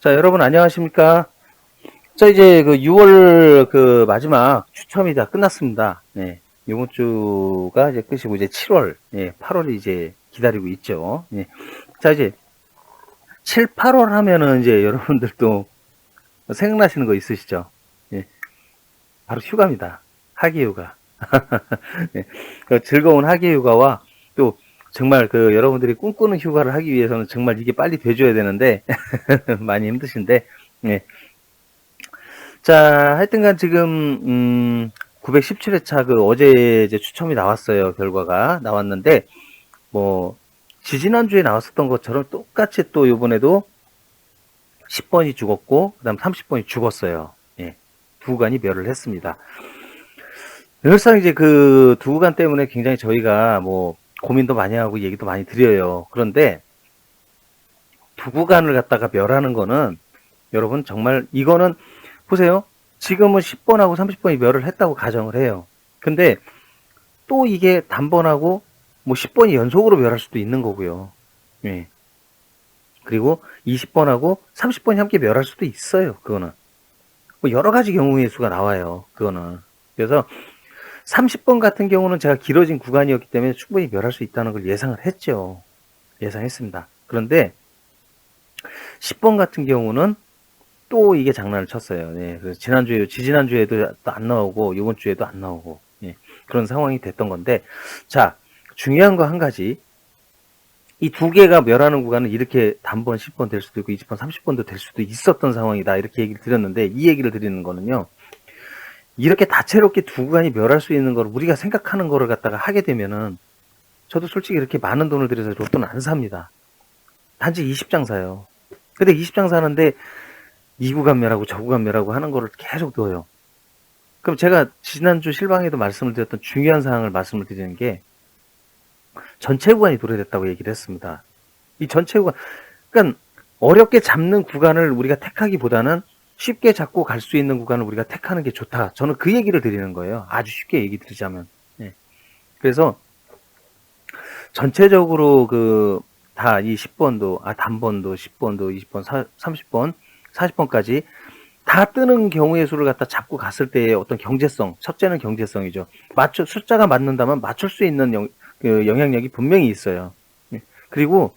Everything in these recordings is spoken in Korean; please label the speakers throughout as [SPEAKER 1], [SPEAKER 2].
[SPEAKER 1] 자, 여러분 안녕하십니까? 자, 이제 그 6월 그 마지막 추첨이 다 끝났습니다. 네. 이번 주가 이제 끝이고 이제 7월, 8월이 이제 기다리고 있죠. 자, 이제 7, 8월 하면은 이제 여러분들도 생각나시는 거 있으시죠? 예. 바로 휴가입니다. 학예 휴가. 예. 그 즐거운 학예 휴가와 또 정말 그 여러분들이 꿈꾸는 휴가를 하기 위해서는 정말 이게 빨리 돼줘야 되는데 많이 힘드신데, 예. 자, 하여튼간 지금 917회차 그 어제 이제 추첨이 나왔어요. 결과가 나왔는데 뭐 지지난주에 나왔었던 것처럼 똑같이 또 이번에도 10번이 죽었고 그다음 30번이 죽었어요. 예. 두 구간이 멸을 했습니다. 늘상 이제 그 두 구간 때문에 굉장히 저희가 뭐 고민도 많이 하고 얘기도 많이 드려요. 그런데 두 구간을 갖다가 멸하는 거는 여러분 정말 이거는 보세요. 지금은 10번하고 30번이 멸을 했다고 가정을 해요. 근데 또 이게 단번하고 뭐 10번이 연속으로 멸할 수도 있는 거고요. 예. 그리고 20번하고 30번이 함께 멸할 수도 있어요. 그거는. 뭐 여러 가지 경우의 수가 나와요. 그거는. 그래서 30번 같은 경우는 제가 길어진 구간이었기 때문에 충분히 멸할 수 있다는 걸 예상을 했죠. 예상했습니다. 그런데 10번 같은 경우는 또 이게 장난을 쳤어요. 예, 그래서 지지난주에도 안 나오고, 이번 주에도 안 나오고, 예, 그런 상황이 됐던 건데, 자, 중요한 거 한 가지. 이 두 개가 멸하는 구간은 이렇게 단번 10번 될 수도 있고, 20번, 30번도 될 수도 있었던 상황이다. 이렇게 얘기를 드렸는데, 이 얘기를 드리는 거는요, 이렇게 다채롭게 두 구간이 멸할 수 있는 걸 우리가 생각하는 거를 갖다가 하게 되면은, 저도 솔직히 이렇게 많은 돈을 들여서 로또는 안 삽니다. 단지 20장 사요. 근데 20장 사는데, 이 구간 멸하고 저 구간 멸하고 하는 거를 계속 넣어요. 그럼 제가 지난주 실방에도 말씀을 드렸던 중요한 사항을 말씀을 드리는 게 전체 구간이 도래됐다고 얘기를 했습니다. 이 전체 구간, 그러니까 어렵게 잡는 구간을 우리가 택하기보다는 쉽게 잡고 갈 수 있는 구간을 우리가 택하는 게 좋다. 저는 그 얘기를 드리는 거예요. 아주 쉽게 얘기 드리자면. 예. 그래서 전체적으로 그 다 이 10번도, 단번도, 10번도, 20번, 30번, 40번까지 다 뜨는 경우의 수를 갖다 잡고 갔을 때의 어떤 경제성, 첫째는 경제성이죠. 숫자가 맞는다면 맞출 수 있는 그 영향력이 분명히 있어요. 예. 그리고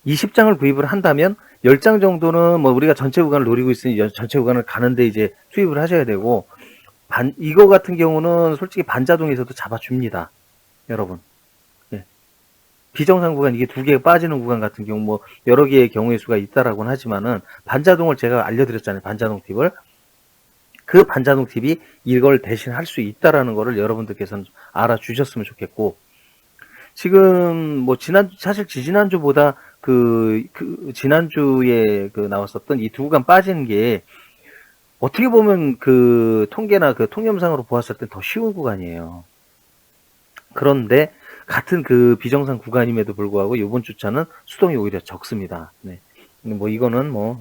[SPEAKER 1] 20장을 구입을 한다면 10장 정도는 뭐 우리가 전체 구간을 노리고 있으니 전체 구간을 가는데 이제 투입을 하셔야 되고, 이거 같은 경우는 솔직히 반자동에서도 잡아줍니다. 여러분. 예. 비정상 구간, 이게 두 개가 빠지는 구간 같은 경우 뭐 여러 개의 경우의 수가 있다라고는 하지만은 반자동을 제가 알려드렸잖아요. 반자동 팁을. 그 반자동 팁이 이걸 대신 할 수 있다라는 거를 여러분들께서는 알아주셨으면 좋겠고, 지금 뭐 사실 지난주보다 지난주에 그 나왔었던 이 두 구간 빠지는 게 어떻게 보면 그 통계나 그 통념상으로 보았을 때 더 쉬운 구간이에요. 그런데 같은 그 비정상 구간임에도 불구하고 이번 주차는 수동이 오히려 적습니다. 네. 뭐 이거는 뭐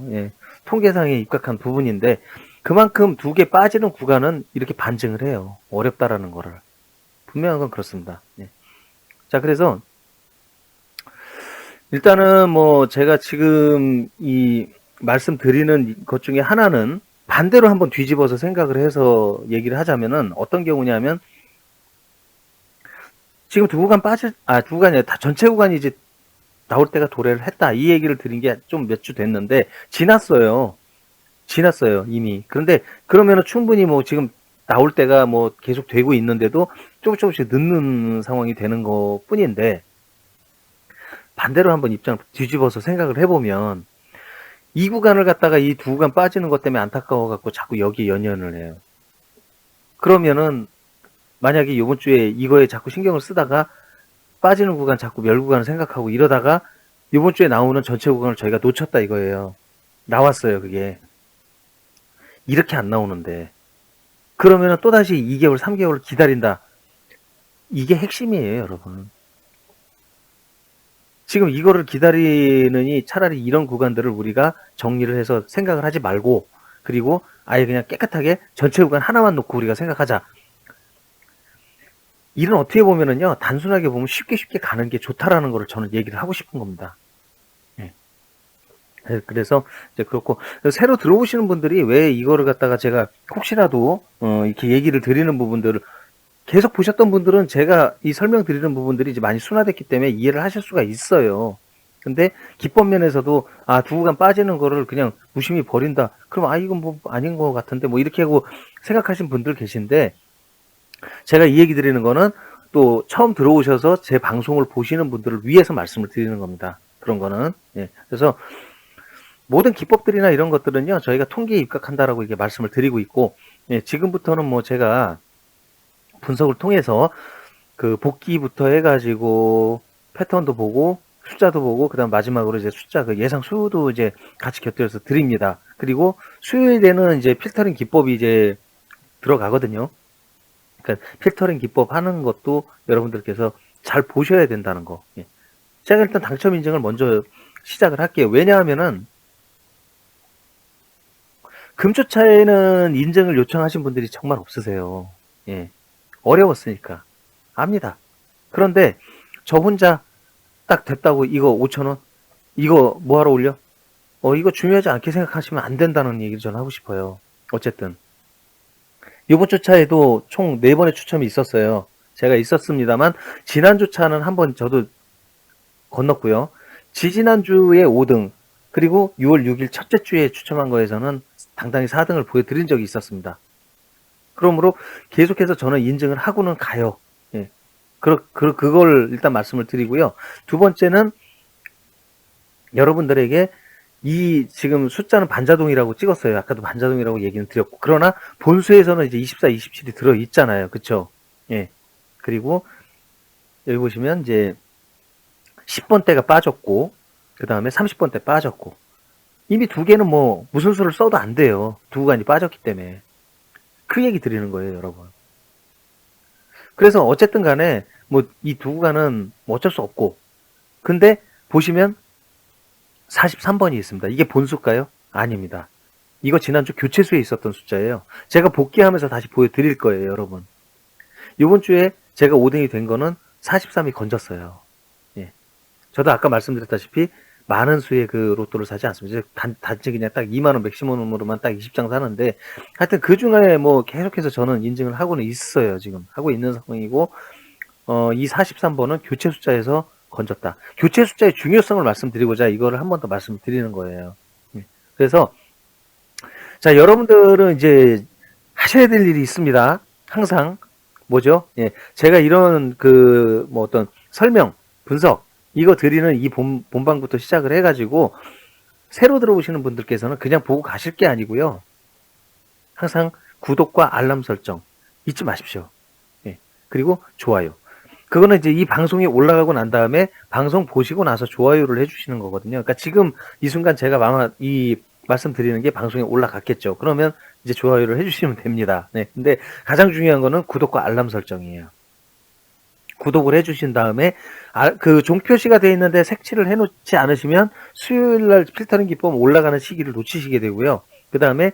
[SPEAKER 1] 통계상에 입각한 부분인데, 그만큼 두 개 빠지는 구간은 이렇게 반증을 해요. 어렵다라는 거를. 분명한 건 그렇습니다. 네. 자, 그래서 일단은 뭐 제가 지금 이 말씀드리는 것 중에 하나는 반대로 한번 뒤집어서 생각을 해서 얘기를 하자면은 어떤 경우냐면, 지금 두 구간이 아니라 다 전체 구간이 이제 나올 때가 도래를 했다. 이 얘기를 드린 게 좀 몇 주 됐는데, 지났어요. 이미. 그런데 그러면은 충분히 뭐 지금 나올 때가 뭐 계속 되고 있는데도 조금씩 늦는 상황이 되는 것 뿐인데, 반대로 한번 입장을 뒤집어서 생각을 해보면, 이 구간을 갖다가 이 두 구간 빠지는 것 때문에 안타까워 갖고 자꾸 여기에 연연을 해요. 그러면은 만약에 이번 주에 이거에 자꾸 신경을 쓰다가 빠지는 구간 자꾸 멸 구간을 생각하고 이러다가 이번 주에 나오는 전체 구간을 저희가 놓쳤다 이거예요. 나왔어요, 그게. 이렇게 안 나오는데. 그러면은 또다시 2개월, 3개월 기다린다. 이게 핵심이에요, 여러분. 지금 이거를 기다리느니 차라리 이런 구간들을 우리가 정리를 해서 생각을 하지 말고, 그리고 아예 그냥 깨끗하게 전체 구간 하나만 놓고 우리가 생각하자. 일은 어떻게 보면은요, 단순하게 보면 쉽게 가는 게 좋다라는 거를 저는 얘기를 하고 싶은 겁니다. 예. 예, 그래서 이제 그렇고 새로 들어오시는 분들이 왜 이거를 갖다가 제가 혹시라도 이렇게 얘기를 드리는 부분들을 계속 보셨던 분들은 제가 이 설명드리는 부분들이 이제 많이 순화됐기 때문에 이해를 하실 수가 있어요. 근데 기법 면에서도 두구간 빠지는 거를 그냥 무심히 버린다. 그럼 이건 뭐 아닌 것 같은데 뭐 이렇게 하고 생각하신 분들 계신데, 제가 이 얘기 드리는 거는 또 처음 들어오셔서 제 방송을 보시는 분들을 위해서 말씀을 드리는 겁니다. 그런 거는. 예. 그래서 모든 기법들이나 이런 것들은요, 저희가 통계에 입각한다라고 이렇게 말씀을 드리고 있고, 예, 지금부터는 뭐 제가 분석을 통해서 그 복귀부터 해가지고 패턴도 보고 숫자도 보고 그다음 마지막으로 이제 숫자 그 예상 수도 이제 같이 곁들여서 드립니다. 그리고 수요일에는 이제 필터링 기법이 이제 들어가거든요. 그러니까 필터링 기법 하는 것도 여러분들께서 잘 보셔야 된다는 거. 예. 제가 일단 당첨 인증을 먼저 시작을 할게요. 왜냐하면은 금주차에는 인증을 요청하신 분들이 정말 없으세요. 예. 어려웠으니까. 압니다. 그런데 저 혼자 딱 됐다고 이거 5,000원? 이거 뭐하러 올려? 이거 중요하지 않게 생각하시면 안 된다는 얘기를 저는 하고 싶어요. 어쨌든. 이번 주차에도 총 4번의 추첨이 있었어요. 제가 있었습니다만, 지난주차는 한번 저도 건넜고요. 지지난주에 5등, 그리고 6월 6일 첫째 주에 추첨한 거에서는 당당히 4등을 보여드린 적이 있었습니다. 그러므로 계속해서 저는 인증을 하고는 가요. 예. 그걸 일단 말씀을 드리고요. 두 번째는 여러분들에게 이 지금 숫자는 반자동이라고 찍었어요. 아까도 반자동이라고 얘기는 드렸고. 그러나 본수에서는 이제 24, 27이 들어있잖아요. 그쵸? 예. 그리고 여기 보시면 이제 10번대가 빠졌고, 그 다음에 30번대 빠졌고, 이미 두 개는 뭐 무슨 수를 써도 안 돼요. 두 구간이 빠졌기 때문에. 그 얘기 드리는 거예요, 여러분. 그래서 어쨌든 간에 뭐 이 두 구간은 뭐 어쩔 수 없고, 근데 보시면 43번이 있습니다. 이게 본수일까요? 아닙니다. 이거 지난주 교체수에 있었던 숫자예요. 제가 복귀하면서 다시 보여드릴 거예요, 여러분. 이번 주에 제가 5등이 된 거는 43이 건졌어요. 예. 저도 아까 말씀드렸다시피 많은 수의 그 로또를 사지 않습니다. 단지 그냥 딱 2만원 맥시멈으로만 딱 20장 사는데, 하여튼 그 중에 뭐 계속해서 저는 인증을 하고는 있어요. 지금 하고 있는 상황이고, 이 43번은 교체 숫자에서 건졌다. 교체 숫자의 중요성을 말씀드리고자 이거를 한 번 더 말씀드리는 거예요. 그래서 자, 여러분들은 이제 하셔야 될 일이 있습니다. 항상 뭐죠? 예, 제가 이런 그 뭐 어떤 설명, 분석 이거 드리는 이 본방부터 시작을 해가지고 새로 들어오시는 분들께서는 그냥 보고 가실 게 아니고요. 항상 구독과 알람 설정 잊지 마십시오. 예, 그리고 좋아요. 그거는 이제 이 방송이 올라가고 난 다음에 방송 보시고 나서 좋아요를 해주시는 거거든요. 그러니까 지금 이 순간 제가 이 말씀드리는 게 방송에 올라갔겠죠. 그러면 이제 좋아요를 해주시면 됩니다. 네. 근데 가장 중요한 거는 구독과 알람 설정이에요. 구독을 해주신 다음에 그 종표시가 되어 있는데 색칠을 해놓지 않으시면 수요일날 필터링 기법 올라가는 시기를 놓치시게 되고요. 그 다음에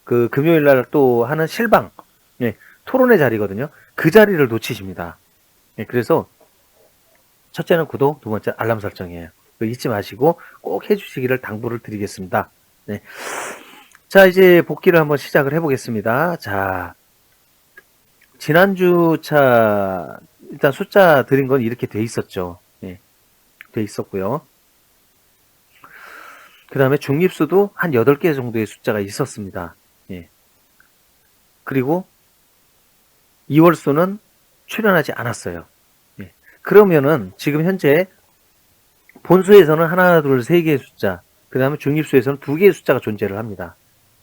[SPEAKER 1] 그 금요일날 또 하는 실방, 네, 토론의 자리거든요. 그 자리를 놓치십니다. 네, 그래서 첫째는 구독, 두 번째 알람 설정이에요. 잊지 마시고 꼭 해주시기를 당부를 드리겠습니다. 네. 자, 이제 복귀를 한번 시작을 해보겠습니다. 자, 지난주 차 일단 숫자 드린 건 이렇게 돼 있었죠. 네, 돼 있었고요. 그 다음에 중립수도 한 8개 정도의 숫자가 있었습니다. 예. 그리고 2월수는 출연하지 않았어요. 예. 그러면은 지금 현재 본수에서는 하나, 둘, 세 개의 숫자, 그 다음에 중립수에서는 2개의 숫자가 존재를 합니다.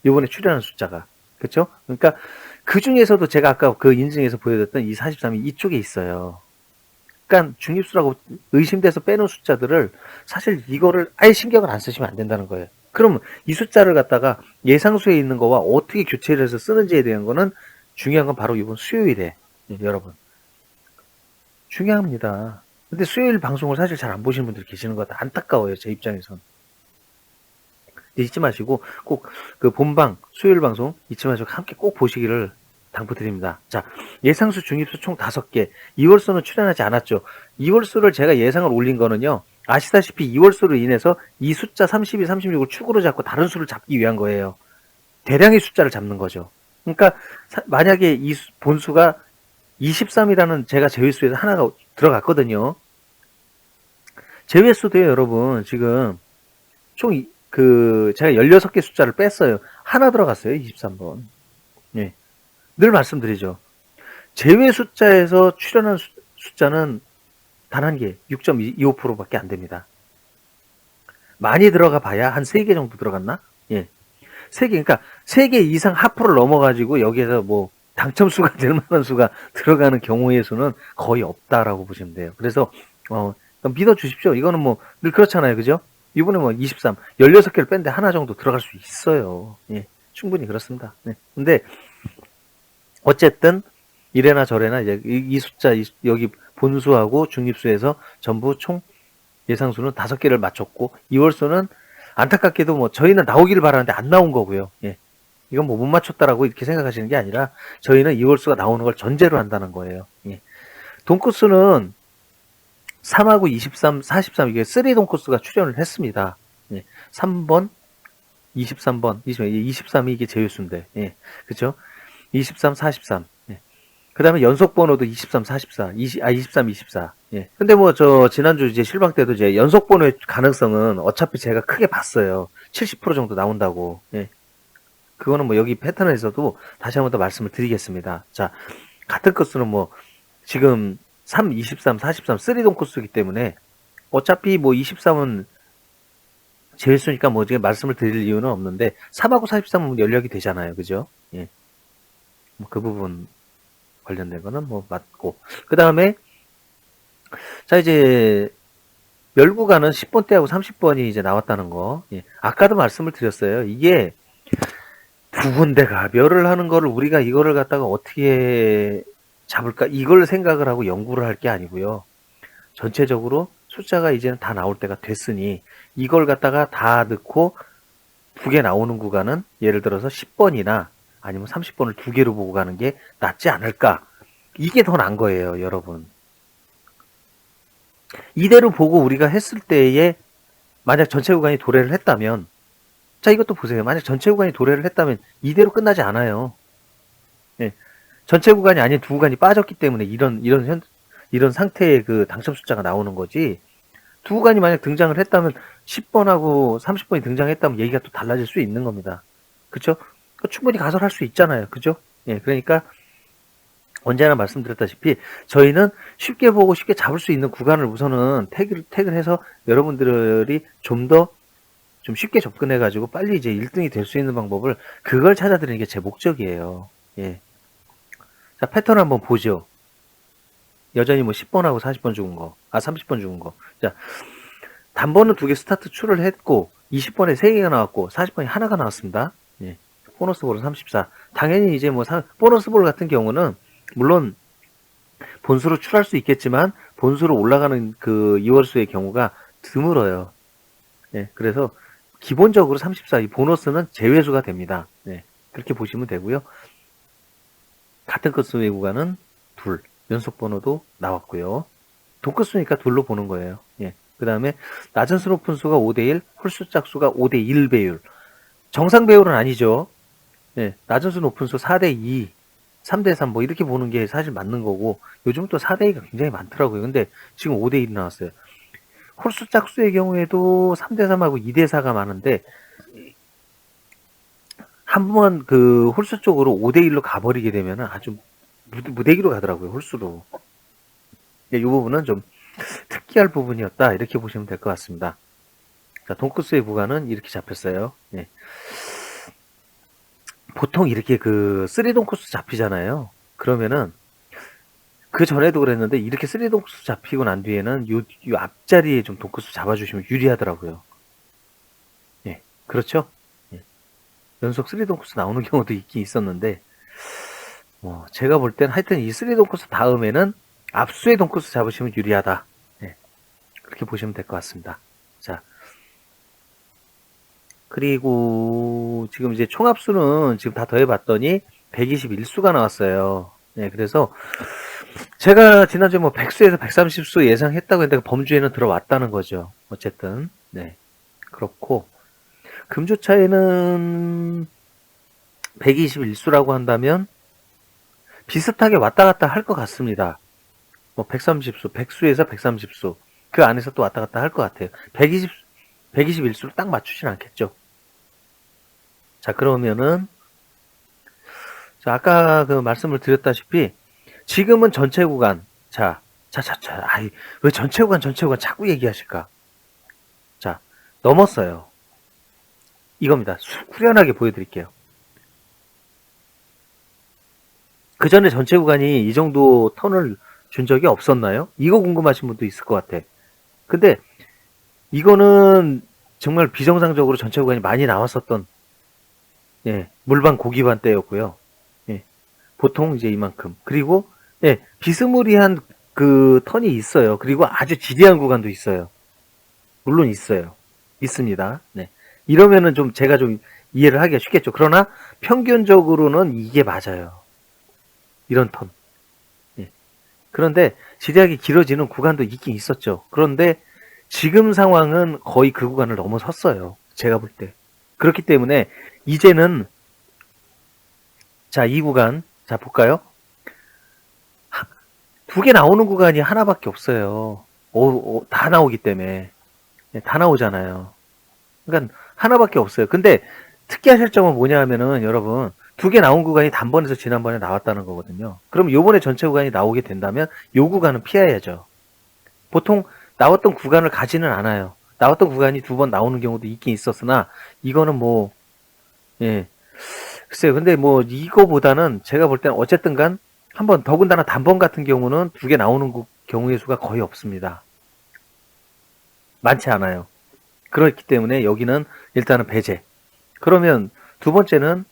[SPEAKER 1] 이번에 출연한 숫자가. 그렇죠? 그러니까 그 중에서도 제가 아까 그 인증에서 보여드렸던 이 43이 이쪽에 있어요. 그러니까 중립수라고 의심돼서 빼놓은 숫자들을 사실 이거를 아예 신경을 안 쓰시면 안 된다는 거예요. 그럼 이 숫자를 갖다가 예상수에 있는 거와 어떻게 교체를 해서 쓰는지에 대한 거는 중요한 건 바로 이번 수요일에 여러분 중요합니다. 근데 수요일 방송을 사실 잘 안 보시는 분들 계시는 것 같아. 안타까워요, 제 입장에선. 잊지 마시고 꼭 그 본방 수요일 방송 잊지 마시고 함께 꼭 보시기를 당부드립니다. 자, 예상수 중립수 총 5개. 2월수는 출연하지 않았죠. 2월수를 제가 예상을 올린 거는요. 아시다시피 이월수로 인해서 이 숫자 32, 36을 축으로 잡고 다른 수를 잡기 위한 거예요. 대량의 숫자를 잡는 거죠. 그러니까 만약에 이 본수가 23이라는 제가 제외수에서 하나가 들어갔거든요. 제외수도요, 여러분. 지금 총 제가 16개 숫자를 뺐어요. 하나 들어갔어요. 23번. 예. 늘 말씀드리죠. 제외 숫자에서 출현한 숫자는 단 한 개, 6.25%밖에 안 됩니다. 많이 들어가 봐야 한 3개 정도 들어갔나? 예. 3개, 그러니까 3개 이상 하프를 넘어가지고 여기에서 뭐 당첨수가 될 만한 수가 들어가는 경우의 수는 거의 없다라고 보시면 돼요. 그래서, 믿어주십시오. 이거는 뭐 늘 그렇잖아요. 그죠? 이번에 뭐 23, 16개를 뺀데 하나 정도 들어갈 수 있어요. 예. 충분히 그렇습니다. 네. 근데, 어쨌든, 이래나 저래나 이제 이 숫자, 여기 본수하고 중립수에서 전부 총 예상수는 5개를 맞췄고, 2월수는 안타깝게도 뭐 저희는 나오기를 바라는데 안 나온 거고요. 예. 이건 뭐 못 맞췄다라고 이렇게 생각하시는 게 아니라 저희는 2월수가 나오는 걸 전제로 한다는 거예요. 예. 돈코스는 3하고 23, 43 이게 3돈코스가 출연을 했습니다. 예. 3번, 23번, 23이 이게 제휴수인데, 예. 그쵸? 23, 43. 예. 그 다음에 연속 번호도 23, 44, 23, 24. 예. 근데 뭐, 지난주 이제 실방 때도 이제 연속 번호의 가능성은 어차피 제가 크게 봤어요. 70% 정도 나온다고. 예. 그거는 뭐 여기 패턴에서도 다시 한번 더 말씀을 드리겠습니다. 자, 같은 코스는 뭐, 지금 3, 23, 43, 3돈 코스이기 때문에 어차피 뭐 23은 제일수니까 뭐 지금 말씀을 드릴 이유는 없는데 3하고 43은 연력이 되잖아요. 그죠? 예. 뭐 그 부분 관련된 거는 뭐 맞고. 그 다음에 자 이제 멸구간은 10번대하고 30번이 이제 나왔다는 거. 예. 아까도 말씀을 드렸어요. 이게 두 군데가 멸을 하는 거를 우리가 이거를 갖다가 어떻게 잡을까 이걸 생각을 하고 연구를 할 게 아니고요. 전체적으로 숫자가 이제는 다 나올 때가 됐으니 이걸 갖다가 다 넣고 두 개 나오는 구간은 예를 들어서 10번이나 아니면 30번을 두 개로 보고 가는 게 낫지 않을까. 이게 더 나은 거예요, 여러분. 이대로 보고 우리가 했을 때에 만약 전체 구간이 도래를 했다면 자 이것도 보세요. 만약 전체 구간이 도래를 했다면 이대로 끝나지 않아요. 예. 전체 구간이 아닌 두 구간이 빠졌기 때문에 이런 상태의 그 당첨 숫자가 나오는 거지. 두 구간이 만약 등장을 했다면 10번하고 30번이 등장했다면 얘기가 또 달라질 수 있는 겁니다. 그쵸? 충분히 가설할 수 있잖아요. 그죠? 예, 그러니까 언제나 말씀드렸다시피 저희는 쉽게 보고 쉽게 잡을 수 있는 구간을 우선은 태그를 해서 여러분들이 좀 더 좀 쉽게 접근해가지고 빨리 이제 1등이 될 수 있는 방법을 그걸 찾아드리는 게 제 목적이에요. 예. 자, 패턴 한번 보죠. 여전히 뭐 10번하고 40번 죽은 거, 30번 죽은 거. 자, 단번은 2개 스타트 출을 했고, 20번에 3개가 나왔고, 40번에 하나가 나왔습니다. 예. 보너스 볼은 34. 당연히 이제 뭐, 보너스 볼 같은 경우는, 물론, 본수로 출할 수 있겠지만, 본수로 올라가는 그 2월수의 경우가 드물어요. 예. 그래서, 기본적으로 34, 이 보너스는 제외수가 됩니다. 예. 그렇게 보시면 되고요. 같은 건수의 구간은 둘. 연속 번호도 나왔고요. 동끝수니까 둘로 보는 거예요. 예. 그 다음에 낮은 수 높은 수가 5대1, 홀수 짝수가 5대1 배율. 정상 배율은 아니죠. 예. 낮은 수 높은 수 4대2, 3대3 뭐 이렇게 보는 게 사실 맞는 거고 요즘 또 4대2가 굉장히 많더라고요. 근데 지금 5대1이 나왔어요. 홀수 짝수의 경우에도 3대3하고 2대4가 많은데 한번 그 홀수 쪽으로 5대1로 가버리게 되면 아주 무대기로 가더라고요. 홀수로. 이 부분은 좀 특이할 부분이었다. 이렇게 보시면 될 것 같습니다. 자, 돈코스의 구간은 이렇게 잡혔어요. 예. 보통 이렇게 그 3돈코스 잡히잖아요. 그러면은 그 전에도 그랬는데 이렇게 3돈코스 잡히고 난 뒤에는 요 앞자리에 좀 돈코스 잡아주시면 유리하더라고요. 예. 그렇죠? 예. 연속 3돈코스 나오는 경우도 있긴 있었는데 제가 볼 땐 하여튼 이 3돈코스 다음에는 앞수의 돈코스 잡으시면 유리하다. 네. 그렇게 보시면 될 것 같습니다. 자. 그리고 지금 이제 총합수는 지금 다 더해봤더니 121수가 나왔어요. 네, 그래서 제가 지난주에 뭐 100수에서 130수 예상했다고 했는데 범주에는 들어왔다는 거죠. 어쨌든 네 그렇고 금주 차이는 121수라고 한다면 비슷하게 왔다 갔다 할 것 같습니다. 뭐 130수, 100수에서 130수 그 안에서 또 왔다 갔다 할 것 같아요. 121수를 딱 맞추진 않겠죠. 자 그러면은 자, 아까 그 말씀을 드렸다시피 지금은 전체 구간 아이 왜 전체 구간 자꾸 얘기하실까? 자 넘었어요. 이겁니다. 후련하게 보여드릴게요. 그 전에 전체 구간이 이 정도 턴을 준 적이 없었나요? 이거 궁금하신 분도 있을 것 같아. 근데 이거는 정말 비정상적으로 전체 구간이 많이 나왔었던 예, 물반 고기반 때였고요. 예, 보통 이제 이만큼. 그리고 예, 비스무리한 그 턴이 있어요. 그리고 아주 지대한 구간도 있어요. 물론 있어요. 있습니다. 네. 이러면은 좀 제가 좀 이해를 하기가 쉽겠죠. 그러나 평균적으로는 이게 맞아요. 이런 턴. 예. 그런데 지대하게 길어지는 구간도 있긴 있었죠. 그런데 지금 상황은 거의 그 구간을 넘어섰어요. 제가 볼 때. 그렇기 때문에 이제는 자, 이 구간 자 볼까요? 두 개 나오는 구간이 하나밖에 없어요. 다 나오기 때문에 네, 다 나오잖아요. 그러니까 하나밖에 없어요. 근데 특이하실 점은 뭐냐 하면은 여러분 두 개 나온 구간이 단번에서 지난번에 나왔다는 거거든요. 그럼 요번에 전체 구간이 나오게 된다면 요 구간은 피해야죠. 보통 나왔던 구간을 가지는 않아요. 나왔던 구간이 두 번 나오는 경우도 있긴 있었으나 이거는 뭐 예. 글쎄요. 근데 뭐 이거보다는 제가 볼 때는 어쨌든 간 한번 더군다나 단번 같은 경우는 두 개 나오는 경우의 수가 거의 없습니다. 많지 않아요. 그렇기 때문에 여기는 일단은 배제. 그러면 두 번째로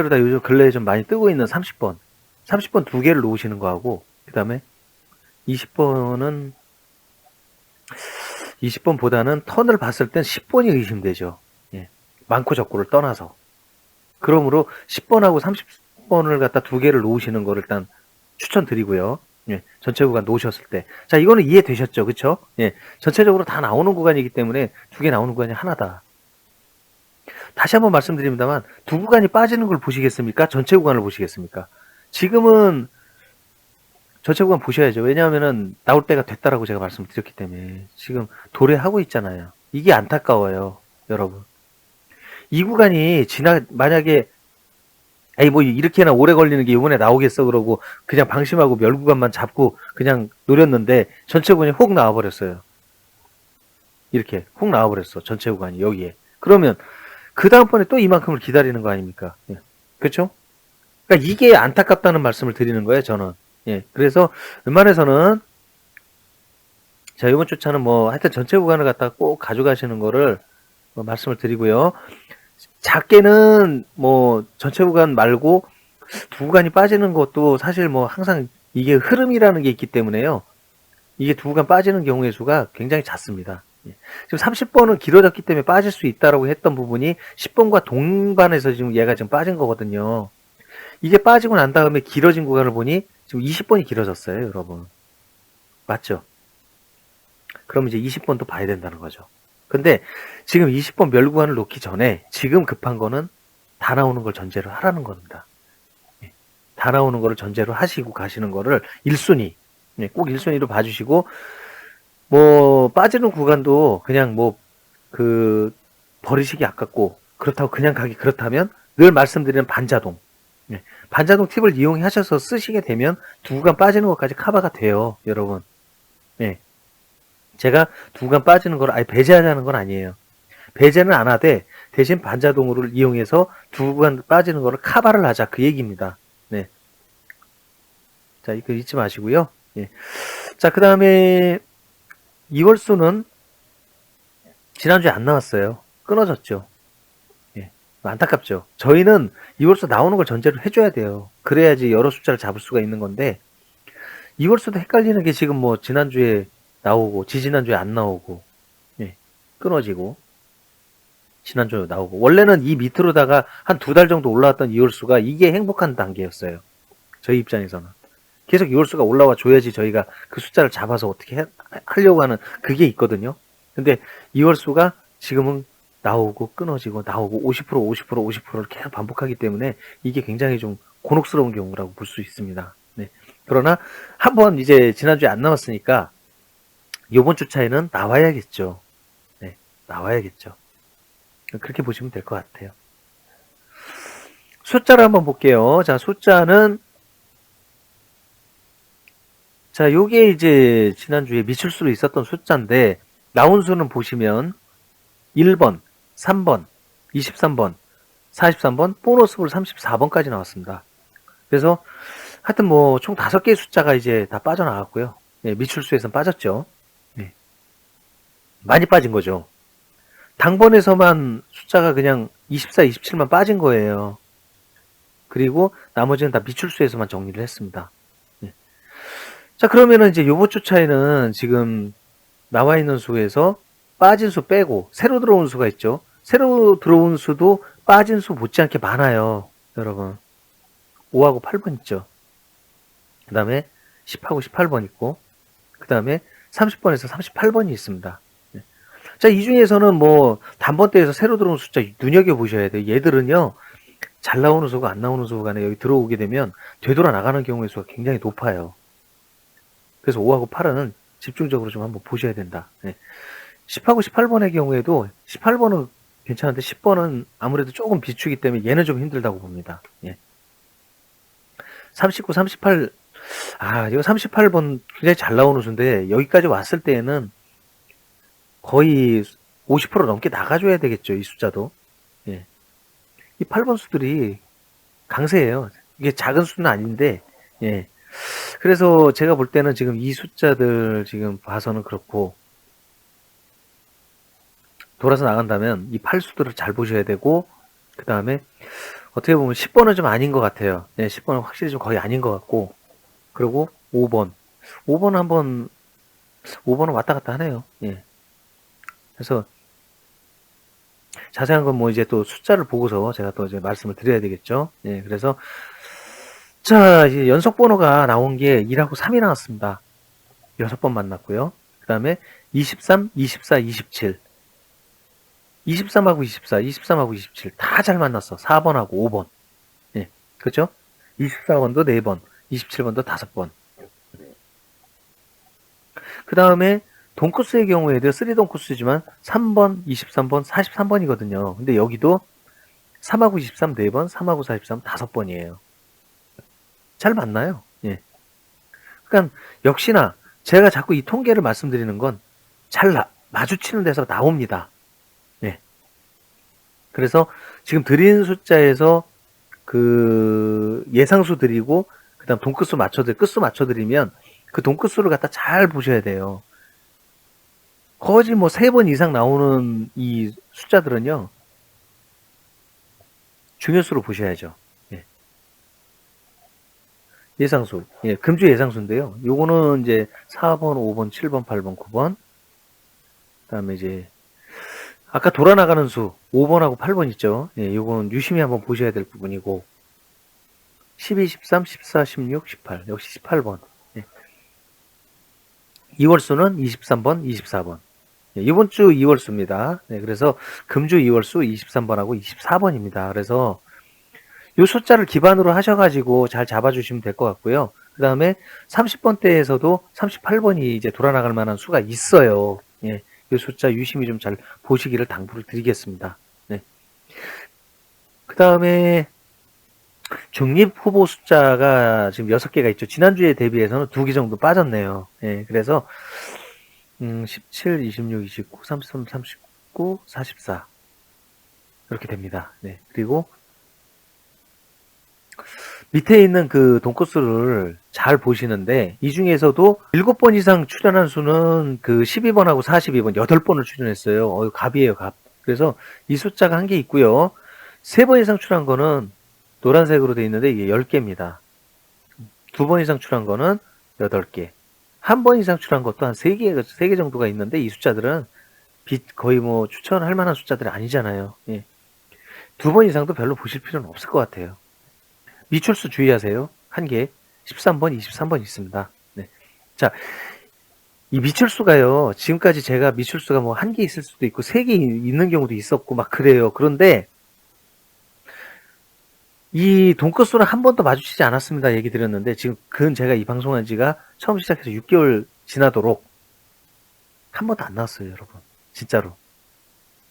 [SPEAKER 1] 다 요즘 근래에 좀 많이 뜨고 있는 30번. 30번 두 개를 놓으시는 거하고 그 다음에 20번보다는 턴을 봤을 땐 10번이 의심되죠. 예. 많고 적고를 떠나서. 그러므로 10번하고 30번을 갖다 두 개를 놓으시는 거를 일단 추천드리고요. 예, 전체 구간 놓으셨을 때. 자, 이거는 이해되셨죠? 그쵸? 예, 전체적으로 다 나오는 구간이기 때문에 두 개 나오는 구간이 하나다. 다시 한번 말씀드립니다만, 두 구간이 빠지는 걸 보시겠습니까? 전체 구간을 보시겠습니까? 지금은 전체 구간 보셔야죠. 왜냐하면은 나올 때가 됐다라고 제가 말씀을 드렸기 때문에 지금 도래하고 있잖아요. 이게 안타까워요, 여러분. 이 구간이 만약에 에이 뭐 이렇게나 오래 걸리는 게 이번에 나오겠어 그러고 그냥 방심하고 멸구간만 잡고 그냥 노렸는데 전체 구간이 훅 나와버렸어요. 이렇게 훅 나와버렸어. 전체 구간이 여기에. 그러면 그 다음번에 또 이만큼을 기다리는 거 아닙니까? 예. 그렇죠? 그러니까 이게 안타깝다는 말씀을 드리는 거예요. 저는. 예. 그래서 웬만해서는 자 이번 주차는 뭐 하여튼 전체 구간을 갖다 꼭 가져가시는 거를 뭐 말씀을 드리고요. 작게는 뭐 전체 구간 말고 두 구간이 빠지는 것도 사실 뭐 항상 이게 흐름이라는 게 있기 때문에요. 이게 두 구간 빠지는 경우의 수가 굉장히 잦습니다. 지금 30번은 길어졌기 때문에 빠질 수 있다라고 했던 부분이 10번과 동반해서 지금 얘가 지금 빠진 거거든요. 이게 빠지고 난 다음에 길어진 구간을 보니 지금 20번이 길어졌어요, 여러분. 맞죠? 그럼 이제 20번도 봐야 된다는 거죠. 근데 지금 20번 멸구간을 놓기 전에 지금 급한 거는 다 나오는 걸 전제로 하라는 겁니다. 다 나오는 거를 전제로 하시고 가시는 거를 1순위, 꼭 1순위로 봐주시고, 뭐, 빠지는 구간도 그냥 버리시기 아깝고, 그렇다고 그냥 가기 그렇다면 늘 말씀드리는 반자동. 반자동 팁을 이용하셔서 쓰시게 되면 두 구간 빠지는 것까지 커버가 돼요, 여러분. 제가 두 구간 빠지는 걸 아예 배제하자는 건 아니에요. 배제는 안 하되 대신 반자동을 이용해서 두 구간 빠지는 거를 커버를 하자 그 얘기입니다. 네. 자, 이거 잊지 마시고요. 예. 자, 그 다음에 2월수는 지난주에 안 나왔어요. 끊어졌죠. 예. 안타깝죠. 저희는 2월수 나오는 걸 전제로 해줘야 돼요. 그래야지 여러 숫자를 잡을 수가 있는 건데 2월수도 헷갈리는 게 지금 뭐 지난주에 나오고 지지난주에 안 나오고 예. 끊어지고 지난주에 나오고 원래는 이 밑으로다가 한 두 달 정도 올라왔던 2월수가 이게 행복한 단계였어요. 저희 입장에서는. 계속 이월수가 올라와 줘야지 저희가 그 숫자를 잡아서 어떻게 하려고 하는 그게 있거든요. 근데 이월수가 지금은 나오고 끊어지고 나오고 50% 50%를 계속 반복하기 때문에 이게 굉장히 좀 곤혹스러운 경우라고 볼 수 있습니다. 네. 그러나 한번 이제 지난주에 안 나왔으니까 이번 주 차에는 나와야겠죠. 네. 나와야겠죠. 그렇게 보시면 될 것 같아요. 숫자를 한번 볼게요. 자, 숫자는 자, 요게 이제 지난주에 미출수로 있었던 숫자인데 나온 수는 보시면 1번, 3번, 23번, 43번, 보너스볼 34번까지 나왔습니다. 그래서 하여튼 뭐 총 5개의 숫자가 이제 다 빠져나갔고요. 네, 미출수에선 빠졌죠. 네. 많이 빠진 거죠. 당번에서만 숫자가 그냥 24, 27만 빠진 거예요. 그리고 나머지는 다 미출수에서만 정리를 했습니다. 네. 자, 그러면은 이제 요번 주 차이는 지금 나와 있는 수에서 빠진 수 빼고 새로 들어온 수가 있죠. 새로 들어온 수도 빠진 수 못지않게 많아요. 여러분. 5하고 8번 있죠. 그 다음에 10하고 18번 있고 그 다음에 30번에서 38번이 있습니다. 네. 자, 이 중에서는 뭐 단번대에서 새로 들어온 숫자 눈여겨보셔야 돼요. 얘들은요. 잘 나오는 수가 안 나오는 수가 간에 여기 들어오게 되면 되돌아 나가는 경우의 수가 굉장히 높아요. 그래서 5하고 8은 집중적으로 좀 한번 보셔야 된다. 네. 10하고 18번의 경우에도 18번은 괜찮은데 10번은 아무래도 조금 비추기 때문에 얘는 좀 힘들다고 봅니다. 예. 39, 38, 이거 38번 굉장히 잘 나오는 수인데 여기까지 왔을 때에는 거의 50% 넘게 나가줘야 되겠죠. 이 숫자도. 예. 이 8번 수들이 강세예요. 이게 작은 수는 아닌데, 예. 그래서 제가 볼 때는 지금 이 숫자들 지금 봐서는 그렇고, 돌아서 나간다면 이 8수들을 잘 보셔야 되고, 그 다음에 어떻게 보면 10번은 좀 아닌 것 같아요. 네, 10번은 확실히 좀 거의 아닌 것 같고, 그리고 5번. 5번은 왔다 갔다 하네요. 예. 그래서 자세한 건 뭐 이제 또 숫자를 보고서 제가 또 이제 말씀을 드려야 되겠죠. 예, 그래서 자, 이제 연속 번호가 나온 게 1하고 3이 나왔습니다. 6번 만났고요. 그 다음에 23, 24, 27. 23하고 24, 23하고 27. 다 잘 만났어. 4번하고 5번. 예, 그죠? 24번도 4번, 27번도 5번. 그 다음에 돈코스의 경우에도 3돈코스지만 3번, 23번, 43번이거든요. 근데 여기도 3하고 23 4번, 3하고 43 5번이에요. 잘 맞나요? 예. 그러니까 역시나 제가 자꾸 이 통계를 말씀드리는 건 잘 마주치는 데서 나옵니다. 예. 그래서 지금 드린 숫자에서 그 예상수 드리고 그다음 돈끝수 끝수 맞춰드리면 그 돈끝수를 갖다 잘 보셔야 돼요. 거의 뭐 3번 이상 나오는 이 숫자들은요. 중요수로 보셔야죠. 예. 예상수. 예, 금주 예상수인데요. 요거는 이제 4번, 5번, 7번, 8번, 9번. 그다음에 이제 아까 돌아나가는 수 5번하고 8번 있죠. 예, 요거는 유심히 한번 보셔야 될 부분이고 12, 13, 14, 16, 18. 역시 18번. 예. 2월수는 23번, 24번. 예, 이번 주 2월수입니다. 네, 그래서 금주 2월수 23번하고 24번입니다. 그래서 이 숫자를 기반으로 하셔가지고 잘 잡아주시면 될 것 같고요. 그 다음에 30번대에서도 38번이 이제 돌아나갈 만한 수가 있어요. 예, 이 숫자 유심히 좀 잘 보시기를 당부를 드리겠습니다. 네. 그 다음에 중립 후보 숫자가 지금 6개가 있죠. 지난주에 대비해서는 2개 정도 빠졌네요. 예, 그래서 17, 26, 29, 33, 39, 44 이렇게 됩니다. 네. 그리고 밑에 있는 그 돈코스를 잘 보시는데 이 중에서도 7번 이상 출연한 수는 그 12번하고 42번 8번을 출연했어요. 갑이에요, 갑. 그래서 이 숫자가 한 개 있고요. 3번 이상 출연한 거는 노란색으로 되어 있는데 이게 10개입니다. 2번 이상 출연한 거는 8개. 1번 이상 출연한 것도 한 3개 정도가 있는데 이 숫자들은 거의 뭐 추천할 만한 숫자들이 아니잖아요. 예. 2번 이상도 별로 보실 필요는 없을 것 같아요. 미출수 주의하세요. 1개. 13번, 23번 있습니다. 네. 자, 이 미출수가요, 지금까지 제가 미출수가 뭐 1개 있을 수도 있고 3개 있는 경우도 있었고 막 그래요. 그런데 이 돈가스는 한 번도 마주치지 않았습니다. 얘기 드렸는데 지금 그건 제가 이 방송한 지가 처음 시작해서 6개월 지나도록 한 번도 안 나왔어요, 여러분. 진짜로.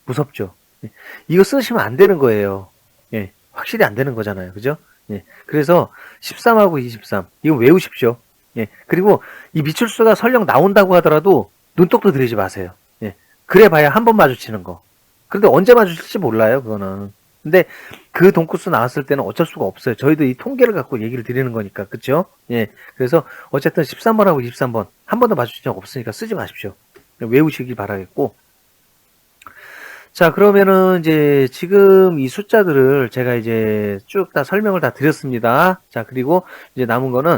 [SPEAKER 1] 무섭죠? 예. 이거 쓰시면 안 되는 거예요. 예. 확실히 안 되는 거잖아요. 그죠? 예. 그래서 13하고 23. 이거 외우십시오. 예. 그리고 이 미출수가 설령 나온다고 하더라도 눈독도 들이지 마세요. 예. 그래 봐야 한 번 마주치는 거. 그런데 언제 마주칠지 몰라요, 그거는. 근데 그 돈코스 나왔을 때는 어쩔 수가 없어요. 저희도 이 통계를 갖고 얘기를 드리는 거니까. 그쵸? 예. 그래서 어쨌든 13번하고 23번 한 번도 마주친 적 없으니까 쓰지 마십시오. 외우시길 바라겠고. 자, 그러면은 이제 지금 이 숫자들을 제가 이제 쭉 다 설명을 다 드렸습니다. 자, 그리고 이제 남은 거는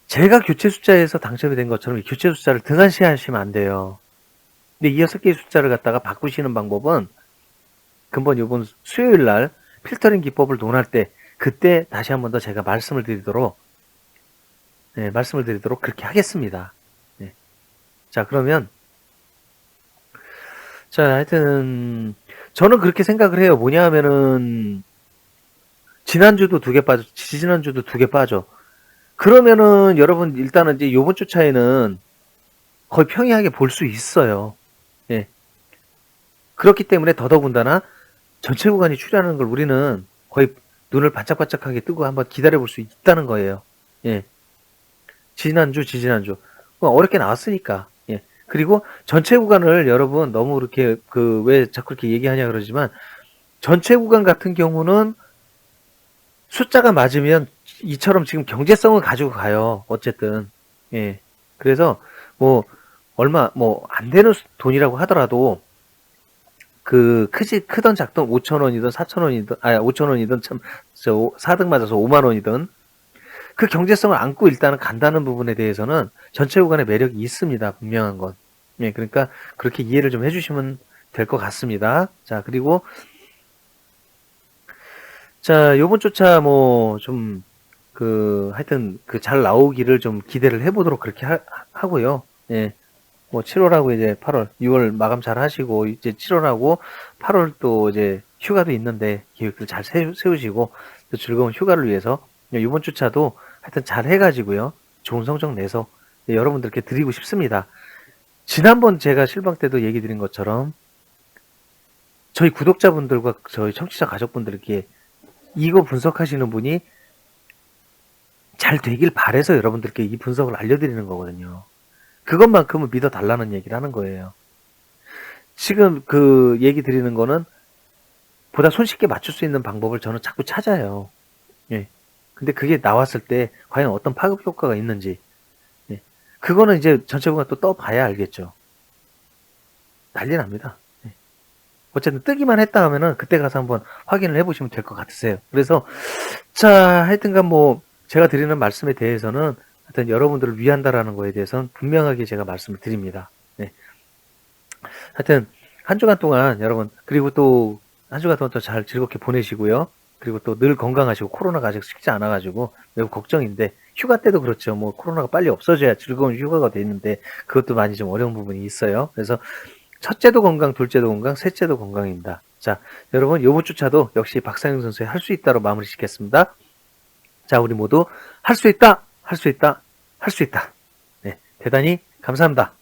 [SPEAKER 1] 제가 교체 숫자에서 당첨이 된 것처럼 이 교체 숫자를 등한시 하시면 안 돼요. 근데 이 6개의 숫자를 갖다가 바꾸시는 방법은 근본 요번 수요일 날 필터링 기법을 논할 때 그때 다시 한 번 더 제가 말씀을 드리도록 그렇게 하겠습니다. 네. 자, 그러면 자, 하여튼 저는 그렇게 생각을 해요. 뭐냐 하면은 지난주도 2개 빠져, 지지난주도 2개 빠져. 그러면은 여러분 일단은 이제 요번 주 차에는 거의 평이하게 볼 수 있어요. 예. 그렇기 때문에 더더군다나 전체 구간이 출현하는 걸 우리는 거의 눈을 반짝반짝하게 뜨고 한번 기다려 볼 수 있다는 거예요. 예. 지난주, 지지난주. 어렵게 나왔으니까. 예. 그리고 전체 구간을 여러분 너무 이렇게 왜 자꾸 이렇게 얘기하냐 그러지만 전체 구간 같은 경우는 숫자가 맞으면 이처럼 지금 경제성을 가지고 가요. 어쨌든. 예. 그래서 뭐 얼마 뭐 안 되는 돈이라고 하더라도 크던 작던 5,000원이든 4,000원이든 5,000원이든 참 4등 맞아서 5만 원이든 그 경제성을 안고 일단은 간다는 부분에 대해서는 전체 구간의 매력이 있습니다. 분명한 건. 예, 그러니까 그렇게 이해를 좀 해주시면 될 것 같습니다. 자, 그리고 자, 요번 주차 뭐 좀 하여튼 잘 나오기를 좀 기대를 해보도록 그렇게 하고요. 예. 뭐 7월하고 이제 8월, 6월 마감 잘 하시고 이제 7월하고 8월 또 이제 휴가도 있는데 계획들 잘 세우시고 또 즐거운 휴가를 위해서 이번 주차도 하여튼 잘 해가지고요. 좋은 성적 내서 여러분들께 드리고 싶습니다. 지난번 제가 실방 때도 얘기 드린 것처럼 저희 구독자분들과 저희 청취자 가족분들께 이거 분석하시는 분이 잘 되길 바래서 여러분들께 이 분석을 알려드리는 거거든요. 그것만큼은 믿어달라는 얘기를 하는 거예요. 지금 얘기 드리는 거는 보다 손쉽게 맞출 수 있는 방법을 저는 자꾸 찾아요. 예. 근데 그게 나왔을 때 과연 어떤 파급 효과가 있는지, 예. 그거는 이제 전체 구간 또 떠봐야 알겠죠. 난리 납니다. 예. 어쨌든 뜨기만 했다 하면은 그때 가서 한번 확인을 해보시면 될 것 같으세요. 그래서 자, 하여튼간 뭐 제가 드리는 말씀에 대해서는 하여튼 여러분들을 위한다라는 거에 대해서는 분명하게 제가 말씀을 드립니다. 네. 하여튼 한 주간 동안 여러분, 그리고 또 한 주간 동안 또 잘 즐겁게 보내시고요. 그리고 또 늘 건강하시고 코로나가 아직 식지 않아가지고 매우 걱정인데 휴가 때도 그렇죠. 뭐 코로나가 빨리 없어져야 즐거운 휴가가 되는데 그것도 많이 좀 어려운 부분이 있어요. 그래서 첫째도 건강, 둘째도 건강, 셋째도 건강입니다. 자, 여러분 요번 주차도 역시 박상영 선수의 할 수 있다로 마무리 짓겠습니다. 자, 우리 모두 할 수 있다, 할 수 있다, 할 수 있다. 네, 대단히 감사합니다.